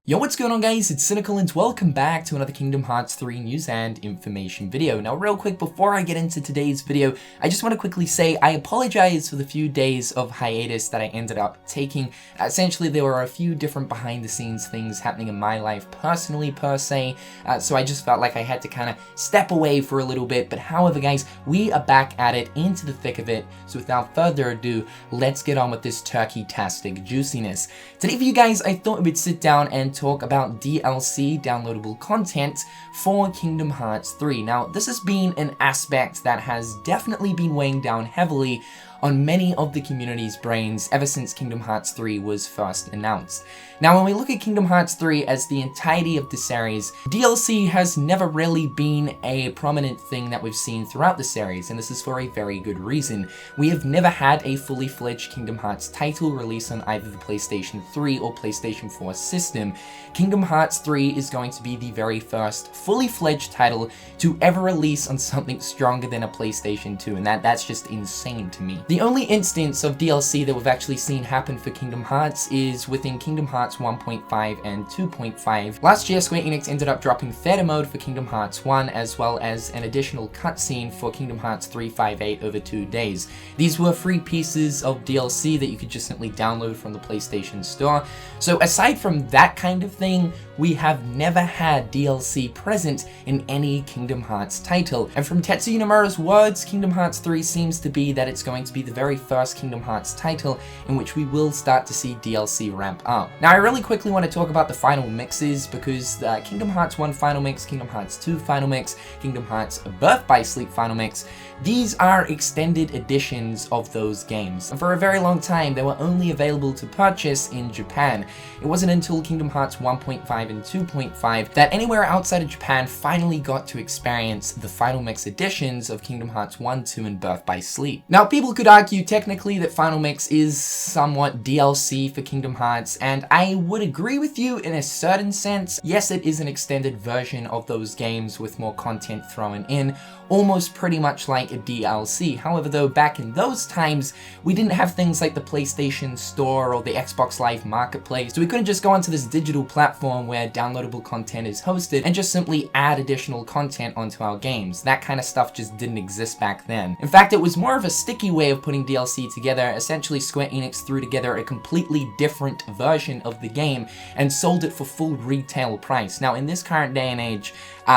Yo, what's going on guys, it's Cynical and welcome back to another Kingdom Hearts 3 news and information video. Now real quick, before I get into today's video, I just want to quickly say I apologize for the few days of hiatus that I ended up taking. Essentially there were a few different behind the scenes things happening in my life personally per se, so I just felt like I had to kind of step away for a little bit. But however guys, we are back at it, into the thick of it, so without further ado, let's get on with this turkey-tastic juiciness. Today for you guys, I thought we would sit down and talk about DLC downloadable content for Kingdom Hearts 3. Now, this has been an aspect that has definitely been weighing down heavily on many of the community's brains ever since Kingdom Hearts 3 was first announced. Now, when we look at Kingdom Hearts 3 as the entirety of the series, DLC has never really been a prominent thing that we've seen throughout the series, and this is for a very good reason. We have never had a fully fledged Kingdom Hearts title released on either the PlayStation 3 or PlayStation 4 system. Kingdom Hearts 3 is going to be the very first fully fledged title to ever release on something stronger than a PlayStation 2, and that's just insane to me. The only instance of DLC that we've actually seen happen for Kingdom Hearts is within Kingdom Hearts 1.5 and 2.5. Last year, Square Enix ended up dropping Theater Mode for Kingdom Hearts 1, as well as an additional cutscene for Kingdom Hearts 358 over 2 days. These were free pieces of DLC that you could just simply download from the PlayStation Store. So aside from that kind of thing, we have never had DLC present in any Kingdom Hearts title. And from Tetsuya Nomura's words, Kingdom Hearts 3 seems to be that it's going to be the very first Kingdom Hearts title in which we will start to see DLC ramp up. Now, I really quickly want to talk about the final mixes, because the Kingdom Hearts 1 final mix, Kingdom Hearts 2 final mix, Kingdom Hearts Birth by Sleep final mix, these are extended editions of those games. And for a very long time, they were only available to purchase in Japan. It wasn't until Kingdom Hearts 1.5 and 2.5 that anywhere outside of Japan finally got to experience the final mix editions of Kingdom Hearts 1, 2, and Birth by Sleep. Now, people could argue technically that final mix is somewhat DLC for Kingdom Hearts, and I would agree with you in a certain sense. Yes, it is an extended version of those games with more content thrown in, almost pretty much like a DLC. However, though, back in those times, we didn't have things like the PlayStation Store or the Xbox Live Marketplace, so we couldn't just go onto this digital platform where downloadable content is hosted and just simply add additional content onto our games. That kind of stuff just didn't exist back then. In fact, it was more of a sticky way of putting DLC together. Essentially, Square Enix threw together a completely different version of the game and sold it for full retail price. Now, in this current day and age,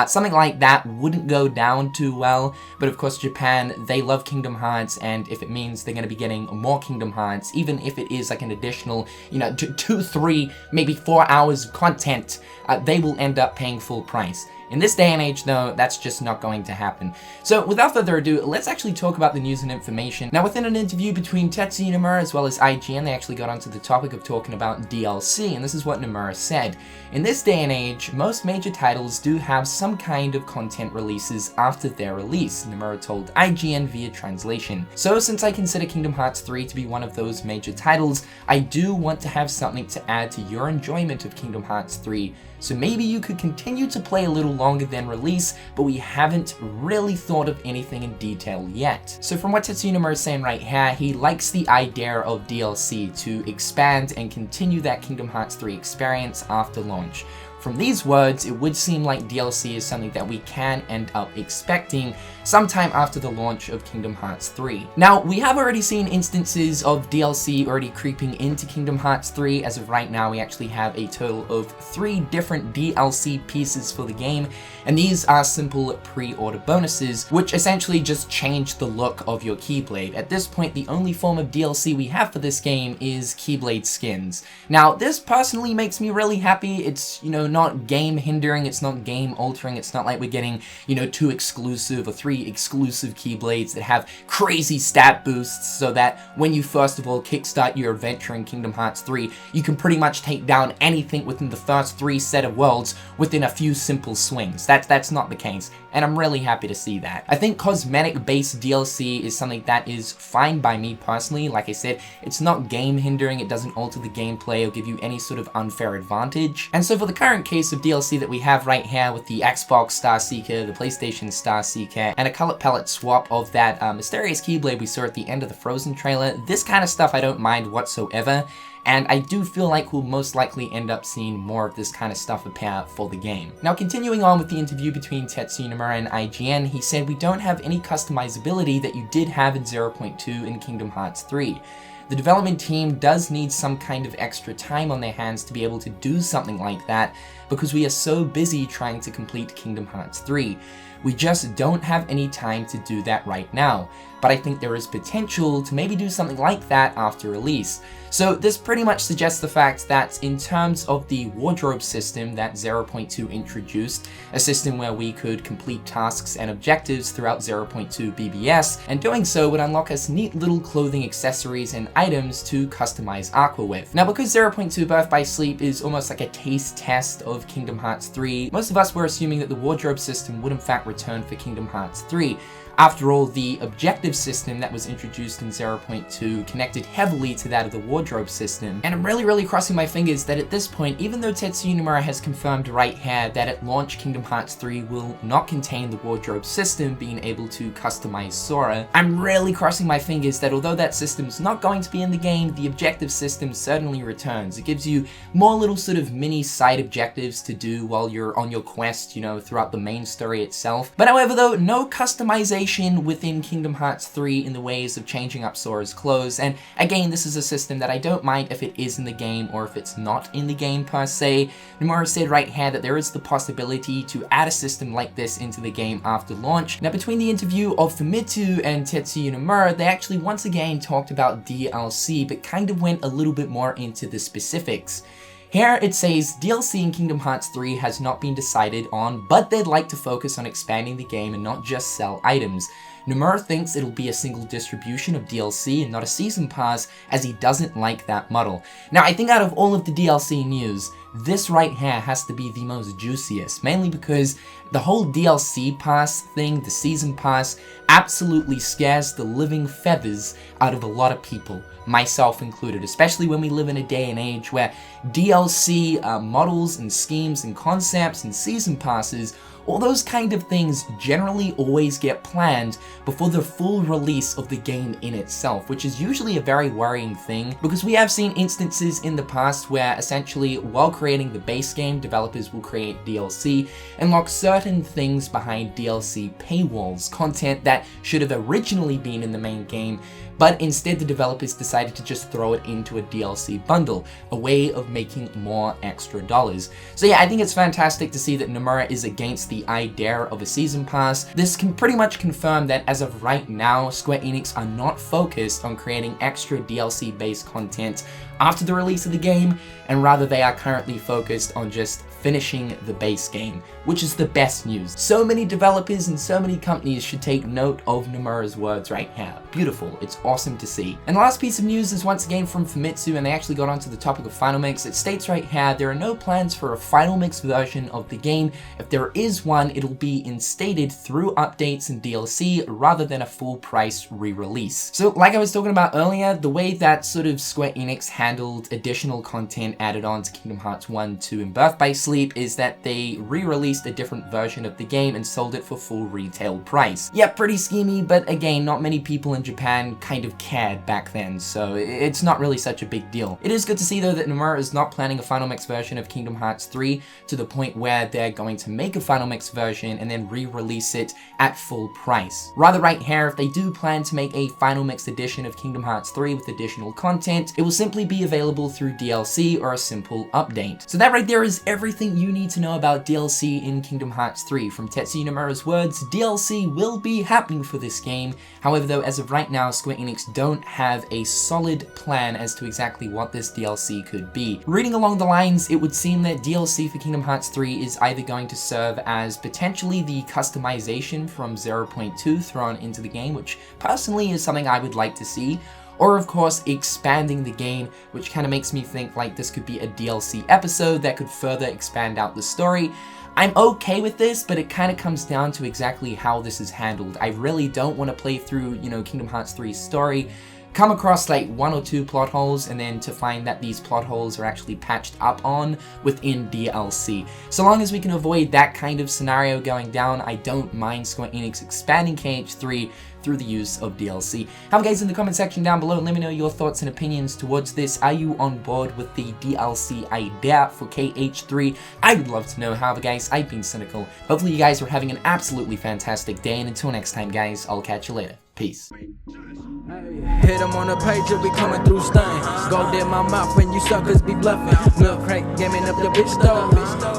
something like that wouldn't go down too well, but of course Japan, they love Kingdom Hearts, and if it means they're going to be getting more Kingdom Hearts, even if it is like an additional, 2, 3, maybe 4 hours of content, they will end up paying full price. In this day and age, though, that's just not going to happen. So without further ado, let's actually talk about the news and information. Now, within an interview between Tetsuya Nomura as well as IGN, they actually got onto the topic of talking about DLC, and this is what Nomura said. In this day and age, most major titles do have some kind of content releases after their release, Nomura told IGN via translation. So since I consider Kingdom Hearts 3 to be one of those major titles, I do want to have something to add to your enjoyment of Kingdom Hearts 3. So maybe you could continue to play a little longer than release, but we haven't really thought of anything in detail yet. So from what Tetsuya Nomura is saying right here, he likes the idea of DLC to expand and continue that Kingdom Hearts 3 experience after launch. From these words, it would seem like DLC is something that we can end up expecting sometime after the launch of Kingdom Hearts 3. Now, we have already seen instances of DLC already creeping into Kingdom Hearts 3. As of right now, we actually have a total of 3 different DLC pieces for the game, and these are simple pre-order bonuses, which essentially just change the look of your Keyblade. At this point, the only form of DLC we have for this game is Keyblade skins. Now, this personally makes me really happy. It's, not game hindering, it's not game altering, it's not like we're getting, 2 exclusive or 3 exclusive Keyblades that have crazy stat boosts so that when you first of all kickstart your adventure in Kingdom Hearts 3, you can pretty much take down anything within the first 3 set of worlds within a few simple swings. That's not the case, and I'm really happy to see that. I think cosmetic-based DLC is something that is fine by me personally. Like I said, it's not game hindering, it doesn't alter the gameplay or give you any sort of unfair advantage. And so for the current case of DLC that we have right here with the Xbox Star Seeker, the PlayStation Star Seeker, and a color palette swap of that mysterious Keyblade we saw at the end of the Frozen trailer. This kind of stuff I don't mind whatsoever, and I do feel like we'll most likely end up seeing more of this kind of stuff appear for the game. Now, continuing on with the interview between Tetsuya Nomura and IGN, he said, "We don't have any customizability that you did have in 0.2 in Kingdom Hearts 3. The development team does need some kind of extra time on their hands to be able to do something like that, because we are so busy trying to complete Kingdom Hearts 3. We just don't have any time to do that right now, but I think there is potential to maybe do something like that after release." So this pretty much suggests the fact that in terms of the wardrobe system that 0.2 introduced, a system where we could complete tasks and objectives throughout 0.2 BBS, and doing so would unlock us neat little clothing accessories and items to customize Aqua with. Now, because 0.2 Birth by Sleep is almost like a taste test of Kingdom Hearts 3, most of us were assuming that the wardrobe system would in fact return for Kingdom Hearts 3. After all, the objective system that was introduced in 0.2 connected heavily to that of the wardrobe system. And I'm really crossing my fingers that at this point, even though Tetsuya Nomura has confirmed right here that at launch Kingdom Hearts 3 will not contain the wardrobe system being able to customize Sora, I'm really crossing my fingers that although that system's not going to be in the game, the objective system certainly returns. It gives you more little sort of mini side objectives to do while you're on your quest, you know, throughout the main story itself. But however though, no customization within Kingdom Hearts 3 in the ways of changing up Sora's clothes, and again, this is a system that I don't mind if it is in the game or if it's not in the game per se. Nomura said right here that there is the possibility to add a system like this into the game after launch. Now, between the interview of Famitsu and Tetsuya Nomura, they actually once again talked about DLC, but kind of went a little bit more into the specifics. Here it says, DLC in Kingdom Hearts 3 has not been decided on, but they'd like to focus on expanding the game and not just sell items. Nomura thinks it'll be a single distribution of DLC and not a season pass, as he doesn't like that model. Now, I think out of all of the DLC news, this right here has to be the most juiciest, mainly because the whole DLC pass thing, the season pass, absolutely scares the living feathers out of a lot of people, myself included, especially when we live in a day and age where DLC models and schemes and concepts and season passes, all those kind of things generally always get planned before the full release of the game in itself, which is usually a very worrying thing, because we have seen instances in the past where essentially while creating the base game, developers will create DLC and lock certain things behind DLC paywalls, content that should have originally been in the main game, but instead the developers decided to just throw it into a DLC bundle, a way of making more extra dollars. So yeah, I think it's fantastic to see that Nomura is against the idea of a season pass. This can pretty much confirm that as of right now, Square Enix are not focused on creating extra DLC based content after the release of the game, and rather they are currently focused on just finishing the base game, which is the best news. So many developers and so many companies should take note of Nomura's words right here. Beautiful, it's awesome to see. And the last piece of news is once again from Famitsu, and they actually got onto the topic of Final Mix. It states right here, there are no plans for a Final Mix version of the game. If there is one, it'll be instated through updates and DLC rather than a full price re-release. So like I was talking about earlier, the way that sort of Square Enix handled additional content added on to Kingdom Hearts 1, 2, and Birth by Sleep is that they re-released a different version of the game and sold it for full retail price. Yeah, pretty schemy, but again, not many people in Japan kind of cared back then, so it's not really such a big deal. It is good to see though that Nomura is not planning a Final Mix version of Kingdom Hearts 3 to the point where they're going to make a Final Mix version and then re-release it at full price. Rather right here, if they do plan to make a Final Mix edition of Kingdom Hearts 3 with additional content, it will simply be available through DLC or a simple update. So that right there is everything you need to know about DLC in Kingdom Hearts 3. From Tetsuya Nomura's words, DLC will be happening for this game. However though, as of right now, Square Enix don't have a solid plan as to exactly what this DLC could be. Reading along the lines, it would seem that DLC for Kingdom Hearts 3 is either going to serve as potentially the customization from 0.2 thrown into the game, which personally is something I would like to see, or of course expanding the game, which kind of makes me think like this could be a DLC episode that could further expand out the story. I'm okay with this, but it kind of comes down to exactly how this is handled. I really don't want to play through, Kingdom Hearts 3's story come across like 1 or 2 plot holes and then to find that these plot holes are actually patched up on within DLC. So long as we can avoid that kind of scenario going down, I don't mind Square Enix expanding KH3 through the use of DLC. Have guys in the comment section down below, let me know your thoughts and opinions towards this. Are you on board with the DLC idea for KH3? I would love to know. However guys, I've been Cynical. Hopefully you guys are having an absolutely fantastic day, and until next time guys, I'll catch you later. Peace. Hit them on the page, you'll be coming through stunning. Gold in my mouth when you suckers be bluffing. Milk crank, gaming up the bitch though.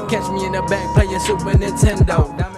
Catch me in the back playing Super Nintendo.